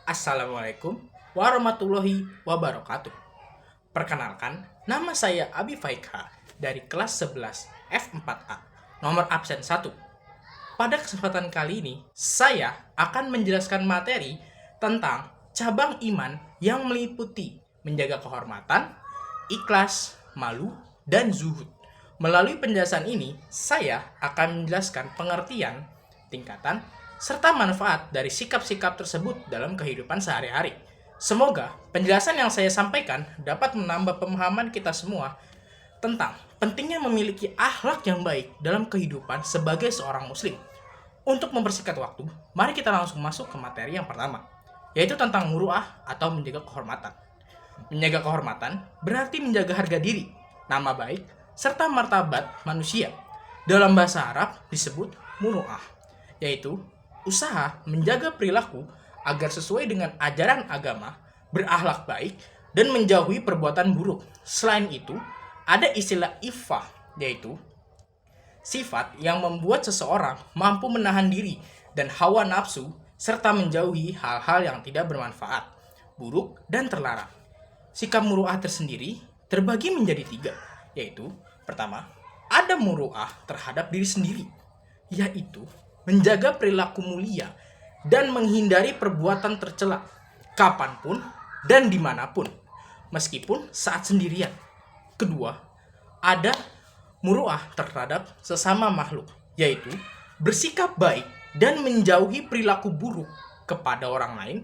Assalamualaikum warahmatullahi wabarakatuh. Perkenalkan, nama saya Abi Faikha dari kelas 11 F4A, nomor absen 1. Pada kesempatan kali ini, saya akan menjelaskan materi tentang cabang iman yang meliputi menjaga kehormatan, ikhlas, malu, dan zuhud. Melalui penjelasan ini, saya akan menjelaskan pengertian, tingkatan, serta manfaat dari sikap-sikap tersebut dalam kehidupan sehari-hari. Semoga penjelasan yang saya sampaikan dapat menambah pemahaman kita semua tentang pentingnya memiliki akhlak yang baik dalam kehidupan sebagai seorang muslim. Untuk mempersingkat waktu, mari kita langsung masuk ke materi yang pertama, yaitu tentang muru'ah atau menjaga kehormatan. Menjaga kehormatan berarti menjaga harga diri, nama baik, serta martabat manusia. Dalam bahasa Arab disebut muru'ah, yaitu usaha menjaga perilaku agar sesuai dengan ajaran agama, berakhlak baik, dan menjauhi perbuatan buruk. Selain itu, ada istilah iffah, yaitu sifat yang membuat seseorang mampu menahan diri dan hawa nafsu, serta menjauhi hal-hal yang tidak bermanfaat, buruk, dan terlarang. Sikap muru'ah tersendiri terbagi menjadi 3, yaitu pertama, ada muru'ah terhadap diri sendiri, yaitu menjaga perilaku mulia dan menghindari perbuatan tercela kapanpun dan dimanapun, meskipun saat sendirian. Kedua, ada muru'ah terhadap sesama makhluk, yaitu bersikap baik dan menjauhi perilaku buruk kepada orang lain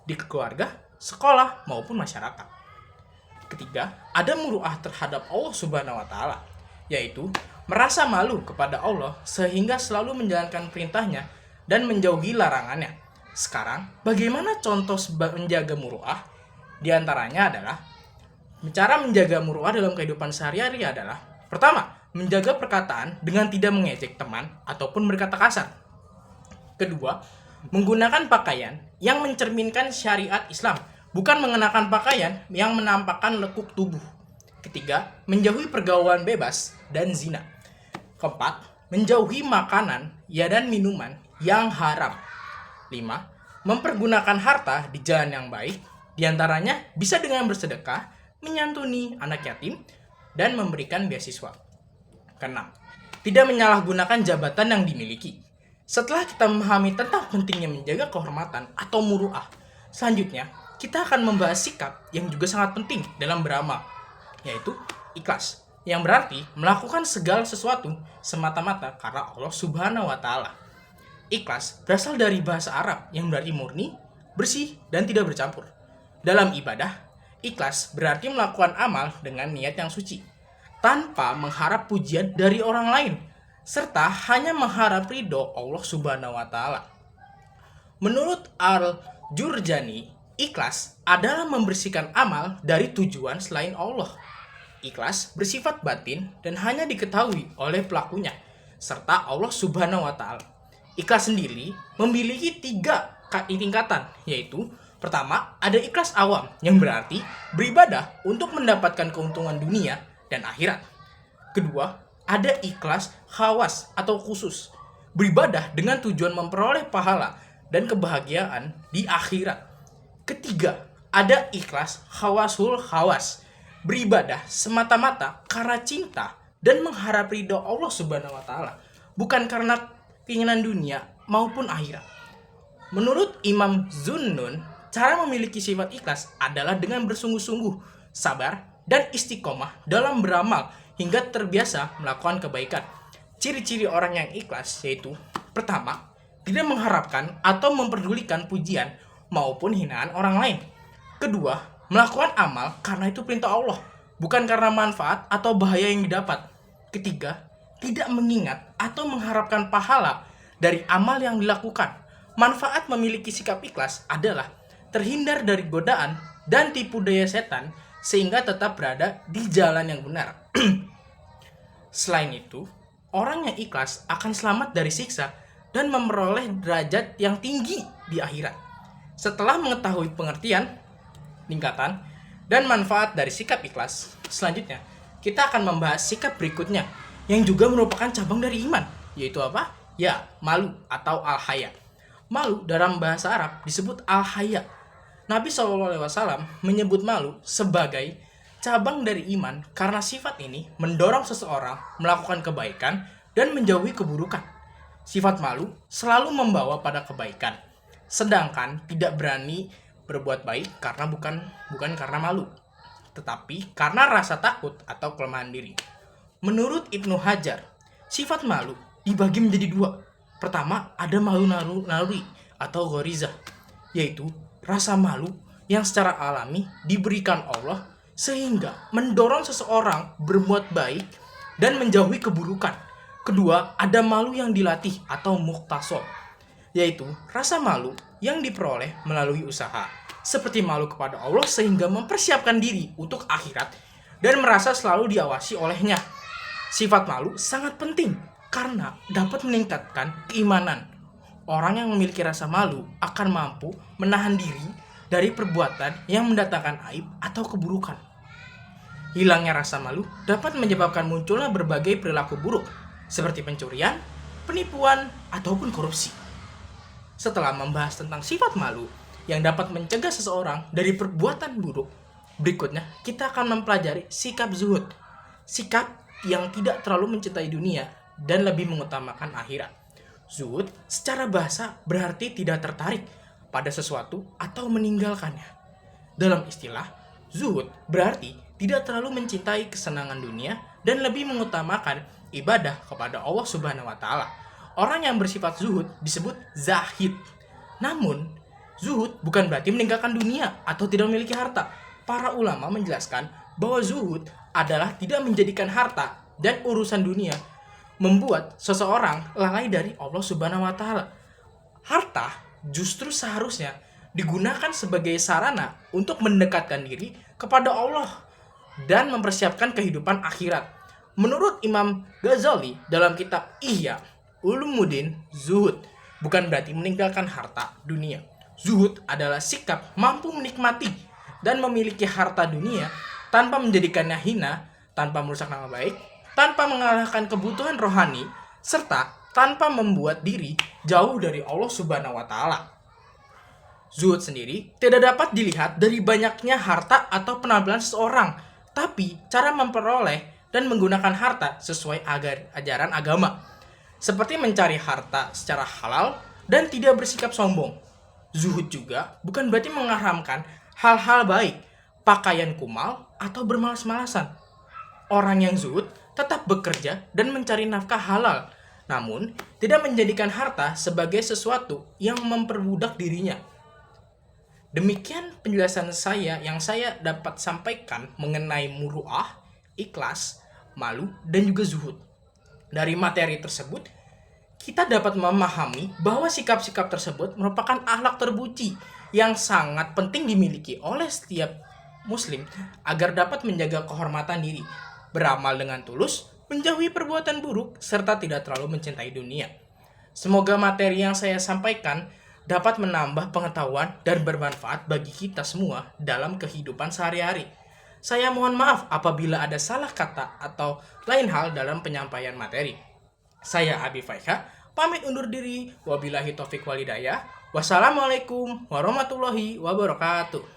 di keluarga, sekolah, maupun masyarakat. Ketiga, ada muru'ah terhadap Allah Subhanahu wa Ta'ala, yaitu merasa malu kepada Allah sehingga selalu menjalankan perintahnya dan menjauhi larangannya. Sekarang, bagaimana contoh menjaga muru'ah? Di antaranya adalah cara menjaga muru'ah dalam kehidupan sehari-hari adalah pertama, menjaga perkataan dengan tidak mengejek teman ataupun berkata kasar. Kedua, menggunakan pakaian yang mencerminkan syariat Islam, bukan mengenakan pakaian yang menampakkan lekuk tubuh. Ketiga, menjauhi pergaulan bebas dan zina. Keempat, menjauhi makanan dan minuman yang haram. 5. Mempergunakan harta di jalan yang baik, diantaranya bisa dengan bersedekah, menyantuni anak yatim, dan memberikan beasiswa. Keenam, tidak menyalahgunakan jabatan yang dimiliki. Setelah kita memahami tentang pentingnya menjaga kehormatan atau muru'ah, selanjutnya kita akan membahas sikap yang juga sangat penting dalam beramal, yaitu ikhlas, yang berarti melakukan segala sesuatu semata-mata karena Allah Subhanahu wa Ta'ala. Ikhlas berasal dari bahasa Arab yang berarti murni, bersih, dan tidak bercampur. Dalam ibadah, ikhlas berarti melakukan amal dengan niat yang suci, tanpa mengharap pujian dari orang lain, serta hanya mengharap ridho Allah Subhanahu wa Ta'ala. Menurut Al-Jurjani, ikhlas adalah membersihkan amal dari tujuan selain Allah. Ikhlas bersifat batin dan hanya diketahui oleh pelakunya, serta Allah Subhanahu wa Ta'ala. Ikhlas sendiri memiliki 3 tingkatan, yaitu pertama, ada ikhlas awam yang berarti beribadah untuk mendapatkan keuntungan dunia dan akhirat. Kedua, ada ikhlas khawas atau khusus, beribadah dengan tujuan memperoleh pahala dan kebahagiaan di akhirat. Ketiga, ada ikhlas khawasul khawas, beribadah semata-mata karena cinta dan mengharap ridho Allah Subhanahu wa Ta'ala, bukan karena keinginan dunia maupun akhirat. Menurut Imam Zunnun, cara memiliki sifat ikhlas adalah dengan bersungguh-sungguh, sabar, dan istiqomah dalam beramal hingga terbiasa melakukan kebaikan. Ciri-ciri orang yang ikhlas yaitu pertama, tidak mengharapkan atau memperdulikan pujian maupun hinaan orang lain. Kedua, melakukan amal karena itu perintah Allah, bukan karena manfaat atau bahaya yang didapat. Ketiga, tidak mengingat atau mengharapkan pahala dari amal yang dilakukan. Manfaat memiliki sikap ikhlas adalah terhindar dari godaan dan tipu daya setan sehingga tetap berada di jalan yang benar. Selain itu, orang yang ikhlas akan selamat dari siksa dan memperoleh derajat yang tinggi di akhirat. Setelah mengetahui pengertian, tingkatan, dan manfaat dari sikap ikhlas, selanjutnya kita akan membahas sikap berikutnya yang juga merupakan cabang dari iman, yaitu apa? Ya, malu atau al-haya. Malu dalam bahasa Arab disebut al-haya Nabi SAW menyebut malu sebagai cabang dari iman karena sifat ini mendorong seseorang melakukan kebaikan dan menjauhi keburukan. Sifat malu selalu membawa pada kebaikan, sedangkan tidak berani berbuat baik karena bukan karena malu, tetapi karena rasa takut atau kelemahan diri. Menurut Ibnu Hajar, sifat malu dibagi menjadi dua. Pertama, ada malu naluri atau ghorizah, yaitu rasa malu yang secara alami diberikan Allah sehingga mendorong seseorang berbuat baik dan menjauhi keburukan. Kedua, ada malu yang dilatih atau muktasab, yaitu rasa malu yang diperoleh melalui usaha, seperti malu kepada Allah sehingga mempersiapkan diri untuk akhirat dan merasa selalu diawasi olehnya. Sifat malu sangat penting karena dapat meningkatkan keimanan. Orang yang memiliki rasa malu akan mampu menahan diri dari perbuatan yang mendatangkan aib atau keburukan. Hilangnya rasa malu dapat menyebabkan munculnya berbagai perilaku buruk, seperti pencurian, penipuan, ataupun korupsi. Setelah membahas tentang sifat malu yang dapat mencegah seseorang dari perbuatan buruk, berikutnya kita akan mempelajari sikap zuhud. Sikap yang tidak terlalu mencintai dunia dan lebih mengutamakan akhirat. Zuhud secara bahasa berarti tidak tertarik pada sesuatu atau meninggalkannya. Dalam istilah, zuhud berarti tidak terlalu mencintai kesenangan dunia dan lebih mengutamakan ibadah kepada Allah Subhanahu wa Ta'ala. Orang yang bersifat zuhud disebut zahid. Namun, zuhud bukan berarti meninggalkan dunia atau tidak memiliki harta. Para ulama menjelaskan bahwa zuhud adalah tidak menjadikan harta dan urusan dunia membuat seseorang lalai dari Allah Subhanahu wa Ta'ala. Harta justru seharusnya digunakan sebagai sarana untuk mendekatkan diri kepada Allah dan mempersiapkan kehidupan akhirat. Menurut Imam Ghazali dalam kitab Ihya Ulumuddin, zuhud bukan berarti meninggalkan harta dunia. Zuhud adalah sikap mampu menikmati dan memiliki harta dunia tanpa menjadikannya hina, tanpa merusak nama baik, tanpa mengalahkan kebutuhan rohani, serta tanpa membuat diri jauh dari Allah Subhanahu wa Ta'ala. Zuhud sendiri tidak dapat dilihat dari banyaknya harta atau penampilan seseorang, tapi cara memperoleh dan menggunakan harta sesuai ajaran agama, seperti mencari harta secara halal dan tidak bersikap sombong. Zuhud juga bukan berarti mengharamkan hal-hal baik, pakaian kumal, atau bermalas-malasan. Orang yang zuhud tetap bekerja dan mencari nafkah halal, namun tidak menjadikan harta sebagai sesuatu yang memperbudak dirinya. Demikian penjelasan saya yang saya dapat sampaikan mengenai muru'ah, ikhlas, malu, dan juga zuhud. Dari materi tersebut, kita dapat memahami bahwa sikap-sikap tersebut merupakan akhlak terpuji yang sangat penting dimiliki oleh setiap muslim agar dapat menjaga kehormatan diri, beramal dengan tulus, menjauhi perbuatan buruk, serta tidak terlalu mencintai dunia. Semoga materi yang saya sampaikan dapat menambah pengetahuan dan bermanfaat bagi kita semua dalam kehidupan sehari-hari. Saya mohon maaf apabila ada salah kata atau lain hal dalam penyampaian materi. Saya Abi Faikha, pamit undur diri. Wabillahi taufiq walhidayah. Wassalamualaikum warahmatullahi wabarakatuh.